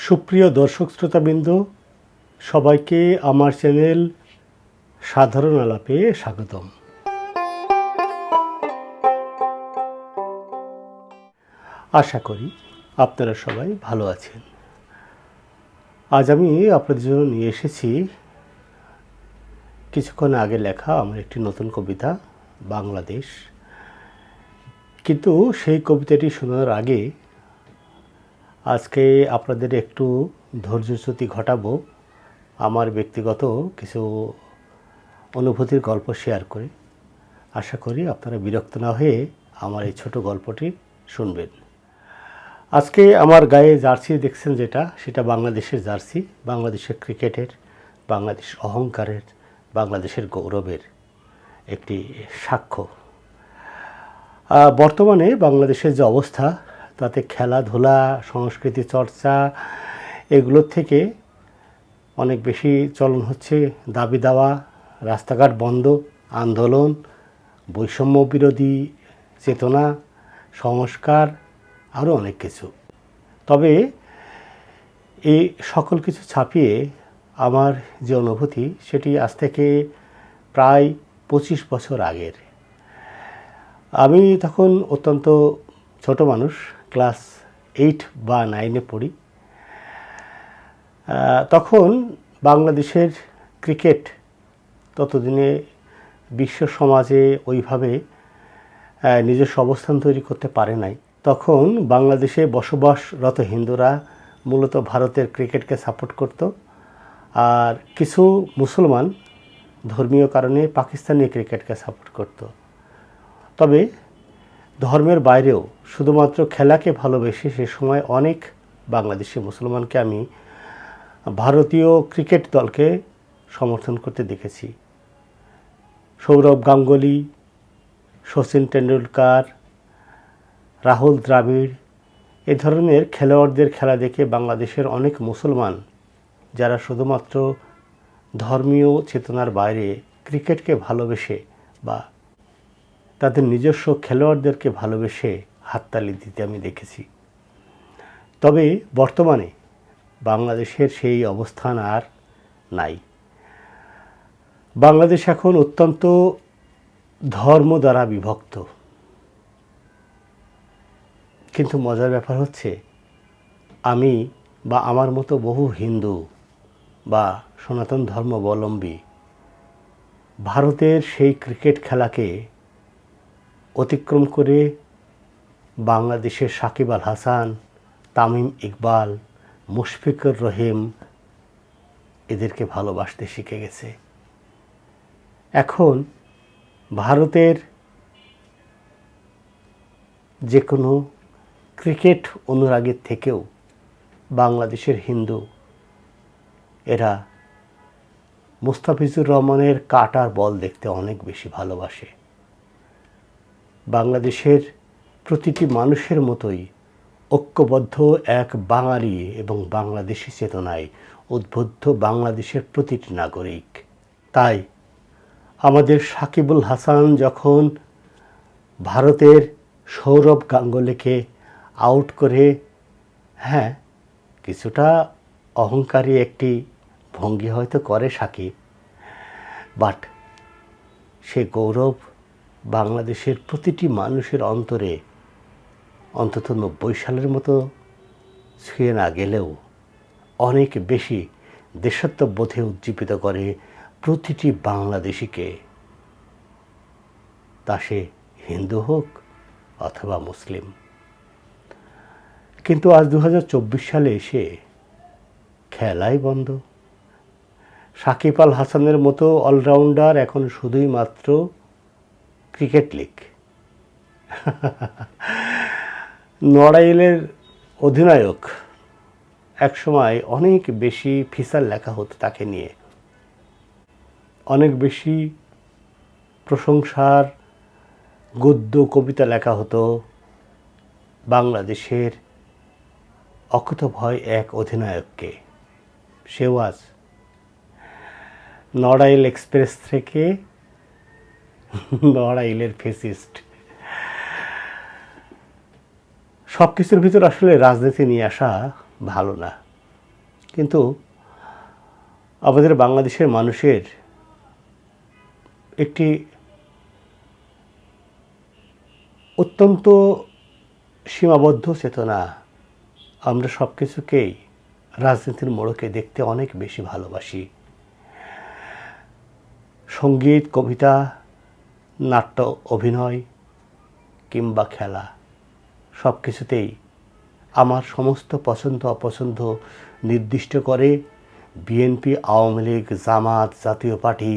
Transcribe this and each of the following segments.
সুপ্রিয় দর্শক শ্রোতাবৃন্দ, সবাইকে আমার চ্যানেল সাধারণ আলাপে স্বাগতম। আশা করি আপনারা সবাই ভালো আছেন। আজ আমি আপনাদের জন্য নিয়ে এসেছি কিছুক্ষণ আগে লেখা আমার একটি নতুন কবিতা, বাংলাদেশ। কিন্তু সেই কবিতাটি শোনার আগে আজকে আপনাদের একটু ধৈর্যচ্যুতি ঘটাবো, আমার ব্যক্তিগত কিছু অনুভূতির গল্প শেয়ার করে। আশা করি আপনারা বিরক্ত না হয়ে আমার এই ছোট গল্পটি শুনবেন। আজকে আমার গায়ে জার্সি দেখছেন সেটা বাংলাদেশের জার্সি, বাংলাদেশের ক্রিকেটের, বাংলাদেশ অহংকারের, বাংলাদেশের গৌরবের একটি সাক্ষ্য। বর্তমানে বাংলাদেশের যে অবস্থা, তাতে খেলাধুলা, সংস্কৃতি চর্চা এগুলোর থেকে অনেক বেশি চলন হচ্ছে দাবি দাওয়া, রাস্তাঘাট বন্ধ, আন্দোলন, বৈষম্য বিরোধী চেতনা, সংস্কার, আরও অনেক কিছু। তবে এই সকল কিছু ছাপিয়ে আমার যে অনুভূতি, সেটি আজ থেকে প্রায় 25 বছর আগের। আমি তখন অত্যন্ত ছোট মানুষ, ক্লাস 8 বা 9-এ পড়ি। তখন বাংলাদেশের ক্রিকেট ততদিনে বিশ্ব সমাজে ওইভাবে নিজস্ব অবস্থান তৈরি করতে পারে নাই। তখন বাংলাদেশে বসবাসরত হিন্দুরা মূলত ভারতের ক্রিকেটকে সাপোর্ট করত, আর কিছু মুসলমান ধর্মীয় কারণে পাকিস্তানি ক্রিকেটকে সাপোর্ট করত। তবে ধর্মের বাইরেও শুধুমাত্র খেলাকে ভালোবেসে সে সময় অনেক বাংলাদেশি মুসলমানকে আমি ভারতীয় ক্রিকেট দলকে সমর্থন করতে দেখেছি। সৌরভ গাঙ্গুলি, শচীন টেন্ডুলকার, রাহুল দ্রাবিড়, এ ধরনের খেলোয়াড়দের খেলা দেখে বাংলাদেশের অনেক মুসলমান, যারা শুধুমাত্র ধর্মীয় চেতনার বাইরে ক্রিকেটকে ভালোবেসে বা তাদের নিজস্ব খেলোয়াড়দেরকে ভালোবেসে হাততালি দিতে আমি দেখেছি। তবে বর্তমানে বাংলাদেশের সেই অবস্থান আর নাই। বাংলাদেশ এখন অত্যন্ত ধর্ম দ্বারা বিভক্ত। কিন্তু মজার ব্যাপার হচ্ছে, আমি বা আমার মতো বহু হিন্দু বা সনাতন ধর্মাবলম্বী ভারতের সেই ক্রিকেট খেলাকে অতিক্রম করে বাংলাদেশের সাকিব আল হাসান, তামিম ইকবাল, মুশফিকুর রহিম এদেরকে ভালোবাসতে শিখে গেছে। এখন ভারতের যে কোনো ক্রিকেট অনুরাগীর থেকেও বাংলাদেশের হিন্দু এরা মুস্তাফিজুর রহমানের কাটার বল দেখতে অনেক বেশি ভালোবাসে। বাংলাদেশের প্রতিটি মানুষের মতোই ঐক্যবদ্ধ এক বাঙালি এবং বাংলাদেশি চেতনায় উদ্বুদ্ধ বাংলাদেশের প্রতিটি নাগরিক। তাই আমাদের সাকিবুল হাসান যখন ভারতের সৌরভ গাঙ্গুলিকে আউট করে, হ্যাঁ, কিছুটা অহংকারী একটি ভঙ্গি হয়তো করে সাকিব, বাট সে গৌরব বাংলাদেশের প্রতিটি মানুষের অন্তরে অন্তত 90 সালের মতো ছুঁয়ে না গেলেও অনেক বেশি দেশাত্মবোধে উজ্জীবিত করে প্রতিটি বাংলাদেশিকে, তা সে হিন্দু হোক অথবা মুসলিম। কিন্তু আজ 2024 সালে এসে খেলাই বন্ধ। সাকিব আল হাসানের মতো অলরাউন্ডার এখন শুধুই মাত্র ক্রিকেট লিগ। নড়াইলের অধিনায়ক একসময় অনেক বেশি ফিসাল লেখা হতো তাকে নিয়ে, অনেক বেশি প্রশংসার গদ্য কবিতা লেখা হতো বাংলাদেশের অকুতোভয় এক অধিনায়ককে। সেও আজ নড়াইল এক্সপ্রেস থেকে নড়াইলের ফেসিস্ট। সব কিছুর ভিতর আসলে রাজনীতি নিয়ে আসা ভালো না। কিন্তু আমাদের বাংলাদেশের মানুষের একটি অত্যন্ত সীমাবদ্ধ চেতনা। আমরা সব কিছুকেই রাজনীতির মোড়কে দেখতে অনেক বেশি ভালোবাসি। সঙ্গীত, কবিতা, নাট্য, অভিনয় কিংবা খেলা, সব কিছুতেই আমার সমস্ত পছন্দ অপছন্দ নির্দিষ্ট করে বিএনপি, আওয়ামী লীগ, জামাত, জাতীয় পার্টি,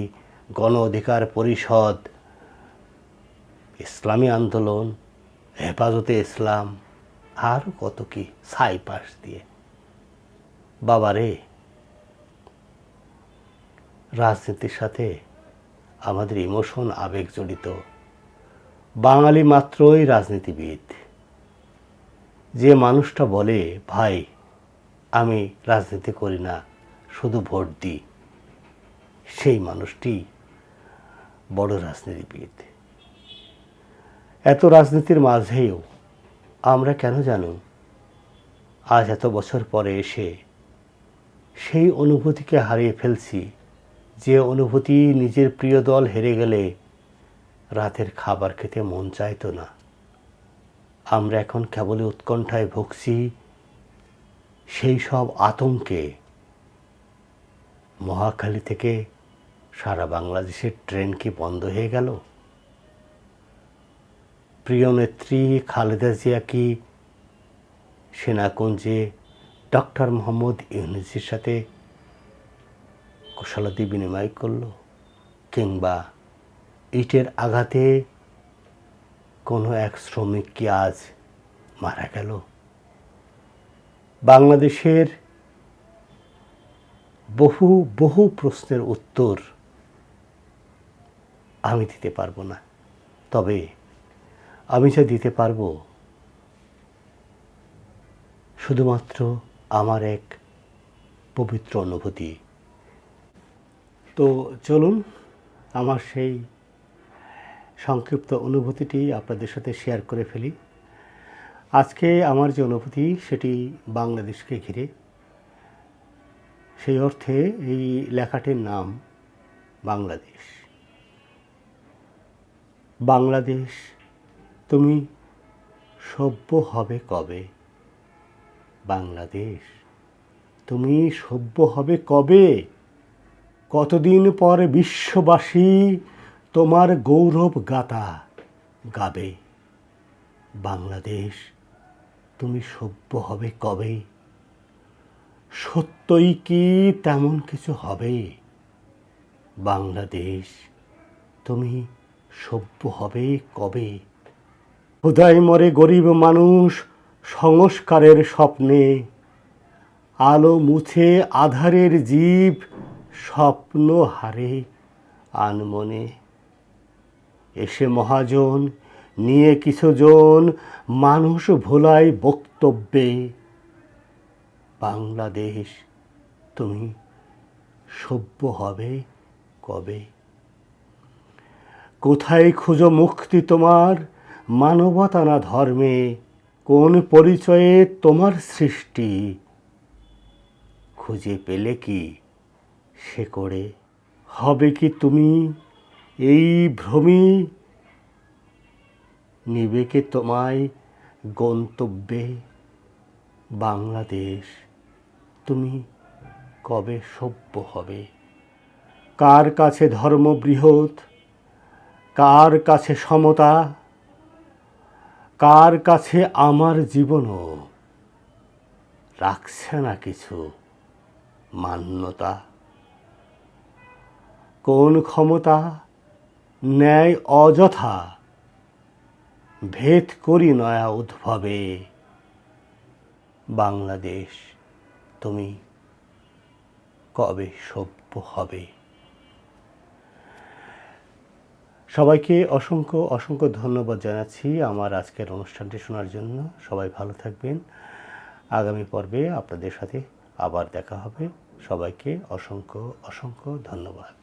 গণ অধিকার পরিষদ, ইসলামী আন্দোলন, হেফাজতে ইসলাম, আরও কত কি সাইপাস দিয়ে। বাবারে, রাজনীতির সাথে আমাদের ইমোশন, আবেগ জড়িত। বাঙালি মাত্রই রাজনীতিবিদ। যে মানুষটা বলে ভাই আমি রাজনীতি করি না, শুধু ভোট দিই, সেই মানুষটি বড় রাজনীতিবিদ। এত রাজনীতির মাঝেও আমরা কেন জানো আজ এত বছর পরে এসে সেই অনুভূতিকে হারিয়ে ফেলছি, যে অনুভূতি নিজের প্রিয় দল হেরে গেলে রাতের খাবার খেতে মন চাইতো না। আমরা এখন কেবলই উৎকণ্ঠায় ভুগছি সেই সব আতঙ্কে। মহাখালী থেকে সারা বাংলাদেশের ট্রেন কি বন্ধ হয়ে গেল? প্রিয় নেত্রী খালেদা জিয়া কি সেনাকুঞ্জে ডক্টর মোহাম্মদ ইউনূসের সাথে কুশলাদি বিনিময় করল? কিংবা ইটের আঘাতে কোনো এক শ্রমিক কি আজ মারা গেল? বাংলাদেশের বহু বহু প্রশ্নের উত্তর আমি দিতে পারবো না, তবে আমি যা দিতে পারবো শুধুমাত্র আমার এক পবিত্র অনুভূতি। তো চলুন আমার সেই সংক্ষিপ্ত অনুভূতিটি আপনাদের সাথে শেয়ার করে ফেলি। আজকে আমার যে অনুভূতি সেটি বাংলাদেশকে ঘিরে। সেই অর্থে এই লেখাটির নাম বাংলাদেশ। বাংলাদেশ, তুমি সভ্য হবে কবে? বাংলাদেশ, তুমি সভ্য হবে কবে? কতদিন পর বিশ্ববাসী তোমার গৌরব গাথা গাবে? বাংলাদেশ, তুমি সভ্য হবে কবে? সত্যই কি তেমন কিছু হবে? বাংলাদেশ, তুমি সভ্য হবে কবে? ক্ষুধায় মরে গরিব মানুষ সংস্কারের স্বপ্নে, আলো মুছে আধারের জীব স্বপ্ন হারে আনমনে। এসে মহাজন নিয়ে কিছুজন মানুষ ভোলায় বক্তব্যে। বাংলাদেশ, তুমি সভ্য হবে কবে? কোথায় খুঁজো মুক্তি তোমার মানবতা না ধর্মে? কোন পরিচয়ে তোমার সৃষ্টি? খুঁজে পেলে কি সে করে? হবে কি তুমি এই ভ্রমী? নিবে কি তোমায় গন্তব্যে? বাংলাদেশ, তুমি কবে সভ্য হবে? কার কাছে ধর্ম বৃহৎ, কার কাছে সমতা, কার কাছে আমার জীবনও রাখছে না কিছু মান্যতা? কোন ক্ষমতা ন্যায় অযথা ভেদ করি নয়া উদ্ভবে? বাংলাদেশ, তুমি কবে সভ্য হবে? সবাইকে অসংখ্য অসংখ্য ধন্যবাদ জানাচ্ছি আমার আজকের অনুষ্ঠানটি শোনার জন্য। সবাই ভালো থাকবেন। আগামী পর্বে আপনাদের সাথে আবার দেখা হবে। সবাইকে অসংখ্য অসংখ্য ধন্যবাদ।